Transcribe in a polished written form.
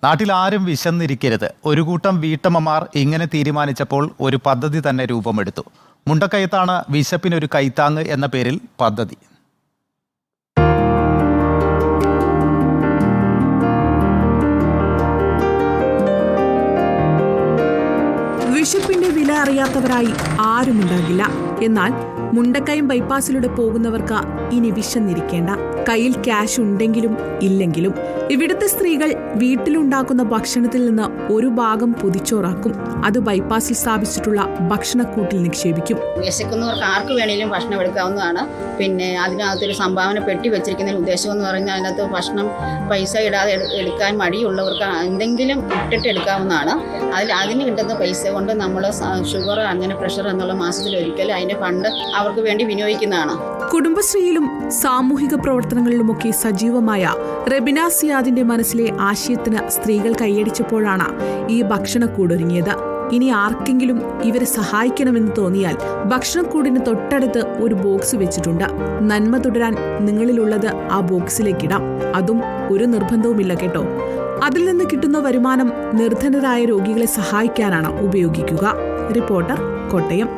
നാട്ടിൽ ആരും വിശന്നിരിക്കരുത്. ഒരു കൂട്ടം വീട്ടമ്മമാർ ഇങ്ങനെ തീരുമാനിച്ചപ്പോൾ ഒരു പദ്ധതി തന്നെ രൂപമെടുത്തു. മുണ്ടക്കയത്താണ് വിശപ്പിനൊരു കൈത്താങ്ങ് എന്ന പേരിൽ പദ്ധതി. വിശപ്പിന്റെ വില അറിയാത്തവരായി ആരുമുണ്ടാകില്ല. എന്നാൽ മുണ്ടക്കയം ബൈപ്പാസിലൂടെ പോകുന്നവർക്ക് ഇനി വിശന്നിരിക്കേണ്ട. കയ്യിൽ ക്യാഷ് ഉണ്ടെങ്കിലും ഇല്ലെങ്കിലും ഇവിടുത്തെ സ്ത്രീകൾ വീട്ടിലുണ്ടാക്കുന്ന ഭക്ഷണത്തിൽ നിന്ന് ഒരു ഭാഗം പൊതിച്ചോറാക്കും. അത് ബൈപ്പാസിൽ സ്ഥാപിച്ചിട്ടുള്ള ഭക്ഷണക്കൂട്ടിൽ നിക്ഷേപിക്കും. വിശക്കുന്നവർക്ക് ആർക്ക് വേണമെങ്കിലും ഭക്ഷണം എടുക്കാവുന്നതാണ്. പിന്നെ അതിനകത്തൊരു സംഭാവന പെട്ടി വെച്ചിരിക്കുന്നതിന് ഉദ്ദേശം എന്ന് പറഞ്ഞാൽ അതിനകത്ത് ഭക്ഷണം പൈസ ഇടാതെ എടുക്കാൻ മടിയുള്ളവർക്ക് എന്തെങ്കിലും ഇട്ടിട്ട് എടുക്കാവുന്നതാണ്. അതിന് കിട്ടുന്ന പൈസ കൊണ്ട് നമ്മൾ ഷുഗർ അങ്ങനെ പ്രഷർ എന്നുള്ള മാസത്തിൽ ഒരിക്കലും അതിൻ്റെ ഫണ്ട് അവർക്ക് വേണ്ടി വിനിയോഗിക്കുന്നതാണ്. കുടുംബശ്രീയിലും സാമൂഹിക പ്രവർത്തനങ്ങളിലുമൊക്കെ സജീവമായ റെബിന സിയാദിന്റെ മനസ്സിലെ ആശയത്തിന് സ്ത്രീകൾ കൈയടിച്ചപ്പോഴാണ് ഈ ഭക്ഷണക്കൂടൊരുങ്ങിയത്. ഇനി ആർക്കെങ്കിലും ഇവരെ സഹായിക്കണമെന്ന് തോന്നിയാൽ ഭക്ഷണക്കൂടിന് തൊട്ടടുത്ത് ഒരു ബോക്സ് വെച്ചിട്ടുണ്ട്. നന്മ തുടരാൻ നിങ്ങളിലുള്ളത് ആ ബോക്സിലേക്കിടാം. അതും ഒരു നിർബന്ധവുമില്ല കേട്ടോ. അതിൽ നിന്ന് കിട്ടുന്ന വരുമാനം നിർധനരായ രോഗികളെ സഹായിക്കാനാണ് ഉപയോഗിക്കുക. റിപ്പോർട്ടർ, കോട്ടയം.